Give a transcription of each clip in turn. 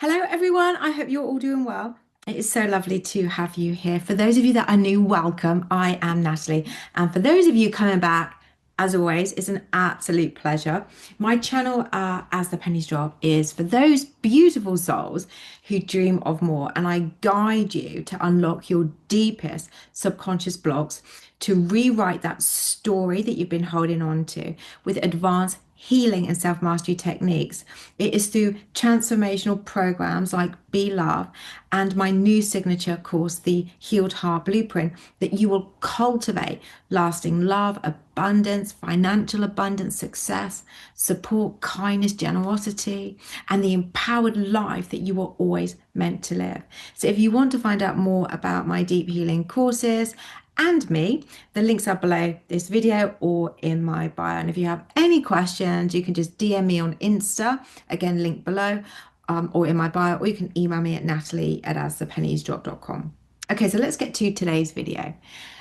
Hello, everyone. I hope you're all doing well. It is so lovely to have you here. For those of you that are new, welcome. I am Natalie. And for those of you coming back, as always, it's an absolute pleasure. My channel, As the Pennies Drop, is for those beautiful souls who dream of more. And I guide you to unlock your deepest subconscious blocks, to rewrite that story that you've been holding on to with advanced healing and self mastery techniques. It is through transformational programs like Be Love and my new signature course, the Healed Heart Blueprint, that you will cultivate lasting love, abundance, financial abundance, success, support, kindness, generosity, and the empowered life that you were always meant to live. So, if you want to find out more about my deep healing courses and me, the links are below this video or in my bio. And if you have any questions, you can just DM me on Insta, again, link below, or in my bio, or you can email me at natalie@asthepenniesdrop.com. Okay, so let's get to today's video.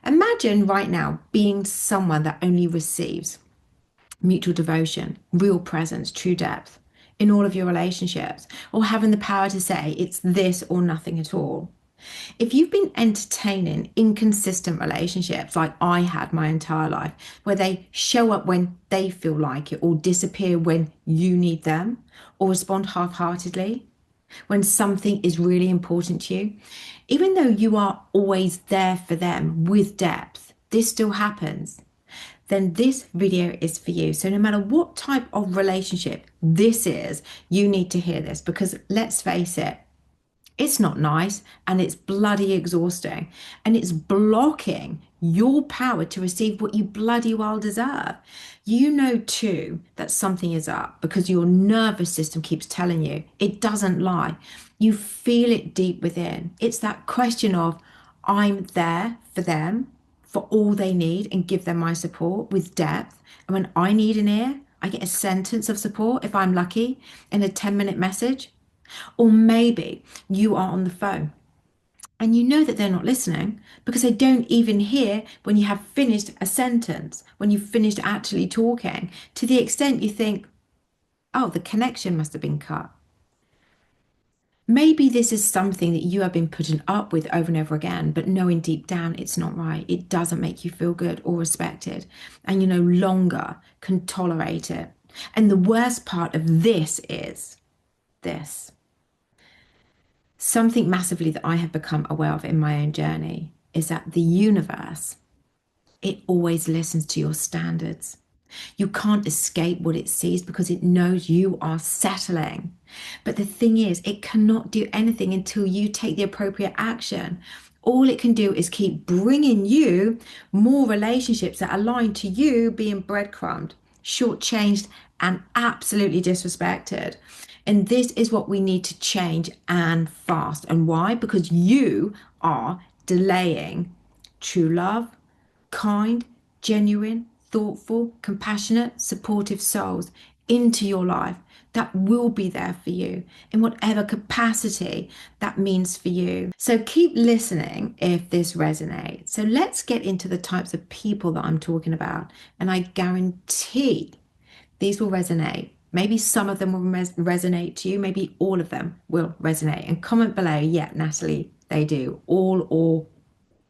Imagine right now being someone that only receives mutual devotion, real presence, true depth in all of your relationships, or having the power to say it's this or nothing at all. If you've been entertaining inconsistent relationships like I had my entire life, where they show up when they feel like it, or disappear when you need them, or respond half heartedly when something is really important to you, even though you are always there for them with depth, this still happens, then this video is for you. So no matter what type of relationship this is, you need to hear this, because let's face it, it's not nice and it's bloody exhausting, and it's blocking your power to receive what you bloody well deserve. You know too that something is up because your nervous system keeps telling you. It doesn't lie. You feel it deep within. It's that question of, I'm there for them, for all they need, and give them my support with depth. And when I need an ear, I get a sentence of support if I'm lucky in a 10-minute message. Or maybe you are on the phone and you know that they're not listening because they don't even hear when you have finished a sentence, when you've finished actually talking, to the extent you think, oh, the connection must have been cut. Maybe this is something that you have been putting up with over and over again, but knowing deep down it's not right. It doesn't make you feel good or respected, and you no longer can tolerate it. And the worst part of this is this. Something massively that I have become aware of in my own journey is that the universe, it always listens to your standards. You can't escape what it sees because it knows you are settling. But the thing is, it cannot do anything until you take the appropriate action. All it can do is keep bringing you more relationships that align to you being breadcrumbed, shortchanged, and absolutely disrespected. And this is what we need to change, and fast. And why? Because you are delaying true love, kind, genuine, thoughtful, compassionate, supportive souls into your life that will be there for you in whatever capacity that means for you. So keep listening if this resonates. So let's get into the types of people that I'm talking about. And I guarantee these will resonate. Maybe some of them will resonate to you. Maybe all of them will resonate. And comment below, yeah, Natalie, they do. All or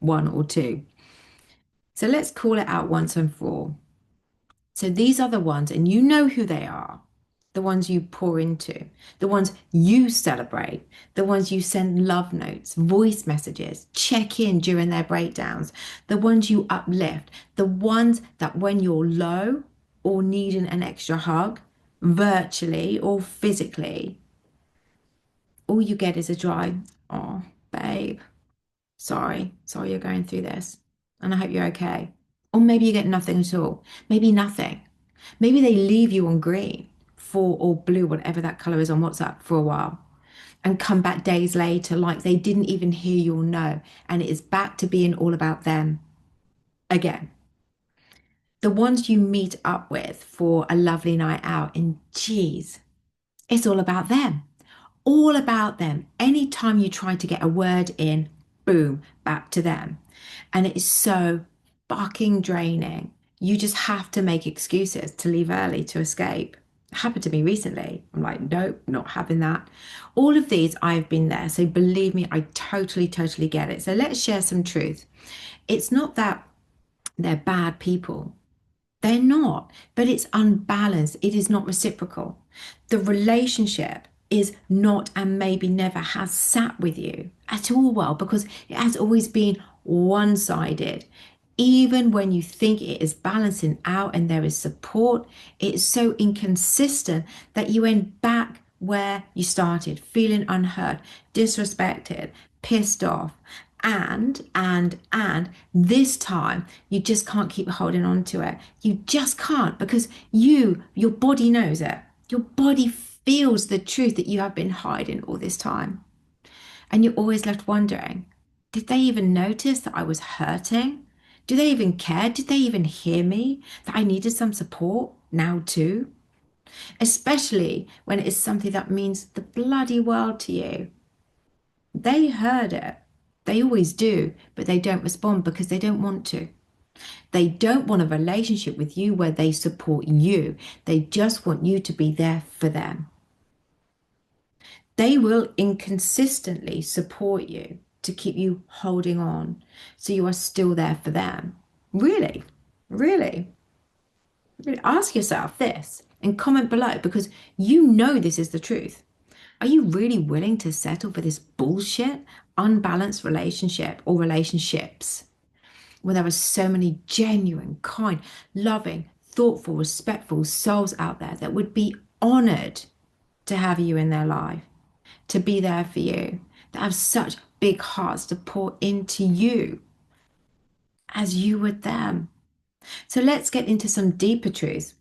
one or two. So let's call it out once and for all. So these are the ones, and you know who they are. The ones you pour into, the ones you celebrate, the ones you send love notes, voice messages, check in during their breakdowns, the ones you uplift, the ones that when you're low or needing an extra hug, virtually or physically, all you get is a dry, oh, babe, sorry you're going through this, and I hope you're okay. Or maybe you get nothing at all, maybe nothing. Maybe they leave you on green, for or blue, whatever that color is on WhatsApp, for a while, and come back days later like they didn't even hear you or know, and it is back to being all about them again. The ones you meet up with for a lovely night out, and geez, it's all about them. All about them. Anytime you try to get a word in, boom, back to them. And it is so fucking draining. You just have to make excuses to leave early to escape. Happened to me recently. I'm like, nope, not having that. All of these, I've been there. So believe me, I totally, totally get it. So let's share some truth. It's not that they're bad people. They're not, but it's unbalanced. It is not reciprocal. The relationship is not and maybe never has sat with you at all well because it has always been one-sided. Even when you think it is balancing out and there is support, it's so inconsistent that you end back where you started, feeling unheard, disrespected, pissed off. And this time you just can't keep holding on to it. You just can't because your body knows it. Your body feels the truth that you have been hiding all this time. And you're always left wondering, did they even notice that I was hurting? Do they even care? Did they even hear me? That I needed some support now too? Especially when it is something that means the bloody world to you. They heard it. They always do, but they don't respond because they don't want to. They don't want a relationship with you where they support you. They just want you to be there for them. They will inconsistently support you to keep you holding on so you are still there for them. Really, really, really ask yourself this and comment below because you know this is the truth. Are you really willing to settle for this bullshit, unbalanced relationship or relationships where there are so many genuine, kind, loving, thoughtful, respectful souls out there that would be honored to have you in their life, to be there for you, that have such big hearts to pour into you as you would them? So let's get into some deeper truths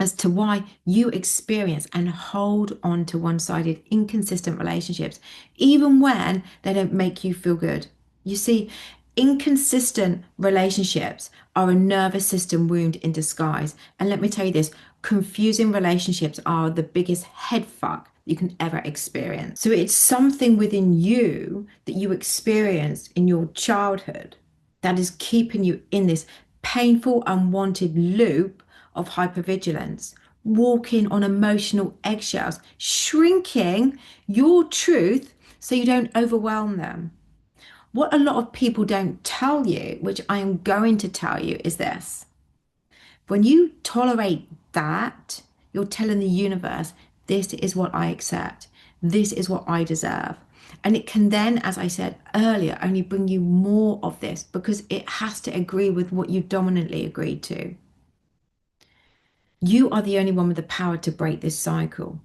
as to why you experience and hold on to one-sided, inconsistent relationships, even when they don't make you feel good. You see, inconsistent relationships are a nervous system wound in disguise. And let me tell you this, confusing relationships are the biggest head fuck you can ever experience. So it's something within you that you experienced in your childhood that is keeping you in this painful, unwanted loop of hypervigilance, walking on emotional eggshells, shrinking your truth so you don't overwhelm them. What a lot of people don't tell you, which I am going to tell you, is this. When you tolerate that, you're telling the universe, this is what I accept. This is what I deserve. And it can then, as I said earlier, only bring you more of this because it has to agree with what you dominantly agreed to. You are the only one with the power to break this cycle.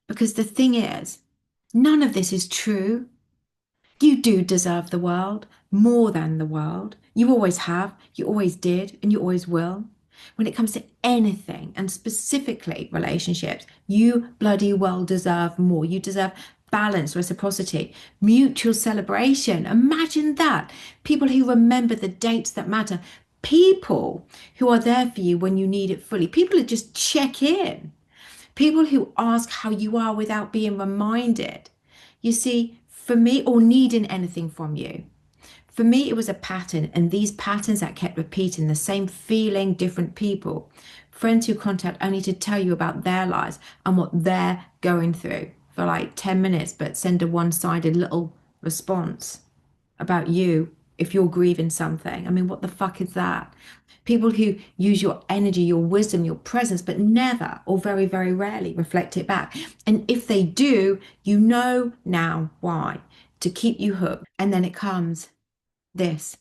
Because the thing is, none of this is true. You do deserve the world, more than the world. You always have, you always did, and you always will. When it comes to anything, and specifically relationships, you bloody well deserve more. You deserve balance, reciprocity, mutual celebration. Imagine that. People who remember the dates that matter. People who are there for you when you need it fully. People who just check in. People who ask how you are without being reminded. You see, for me, or needing anything from you. For me, it was a pattern, and these patterns that kept repeating the same feeling, different people. Friends who contact only to tell you about their lives and what they're going through for like 10 minutes, but send a one-sided little response about you if you're grieving something. I mean, what the fuck is that? People who use your energy, your wisdom, your presence, but never or very, very rarely reflect it back. And if they do, you know now why, to keep you hooked. And then it comes this,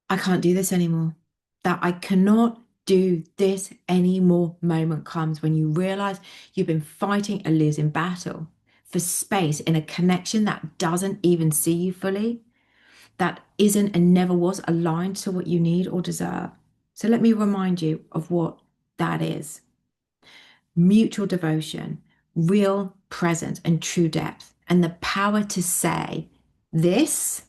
I can't do this anymore. That I cannot do this anymore moment comes when you realize you've been fighting a losing battle for space in a connection that doesn't even see you fully, that isn't and never was aligned to what you need or deserve. So let me remind you of what that is. Mutual devotion, real presence and true depth, and the power to say this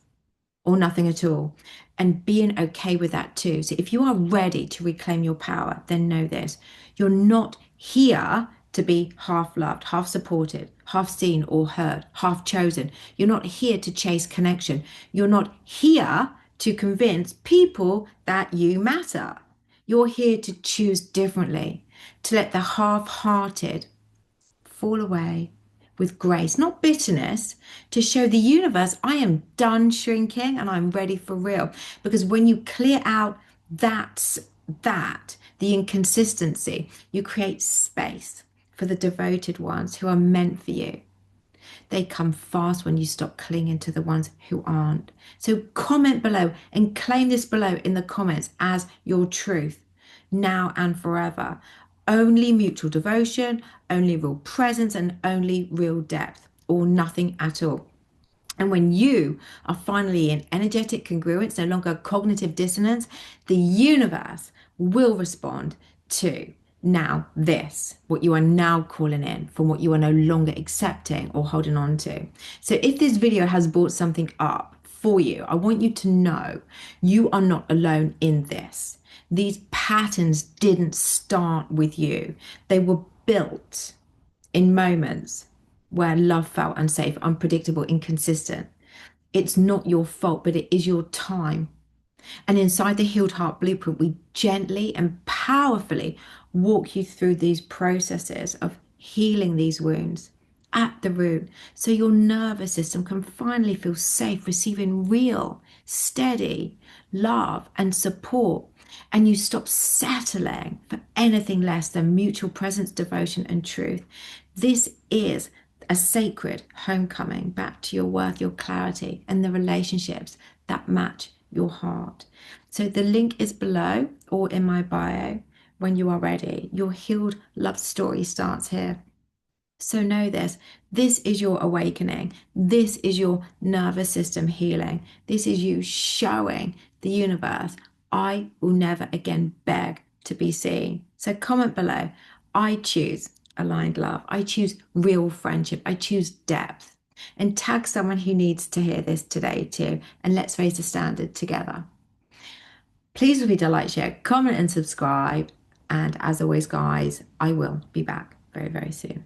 or nothing at all, and being okay with that too. So if you are ready to reclaim your power, then know this. You're not here to be half loved, half supported, half seen or heard, half chosen. You're not here to chase connection. You're not here to convince people that you matter. You're here to choose differently, to let the half-hearted fall away with grace, not bitterness, to show the universe I am done shrinking and I'm ready for real. Because when you clear out that's the inconsistency, you create space for the devoted ones who are meant for you. They come fast when you stop clinging to the ones who aren't. So comment below and claim this below in the comments as your truth, now and forever. Only mutual devotion, only real presence, and only real depth, or nothing at all. And when you are finally in energetic congruence, no longer cognitive dissonance, the universe will respond to now this, what you are now calling in from what you are no longer accepting or holding on to. So if this video has brought something up for you, I want you to know you are not alone in this. These patterns didn't start with you. They were built in moments where love felt unsafe, unpredictable, inconsistent. It's not your fault, but it is your time. And inside the Healed Heart Blueprint, we gently and powerfully walk you through these processes of healing these wounds at the root so your nervous system can finally feel safe, receiving real, steady love and support. And you stop settling for anything less than mutual presence, devotion, and truth. This is a sacred homecoming back to your worth, your clarity, and the relationships that match your heart. So the link is below or in my bio. When you are ready, your healed love story starts here. So know this is your awakening. This is your nervous system healing. This is you showing the universe, I will never again beg to be seen. So comment below. I choose aligned love. I choose real friendship. I choose depth. And tag someone who needs to hear this today too. And let's raise the standard together. Please read, like, share, comment, and subscribe. And as always, guys, I will be back very, very soon.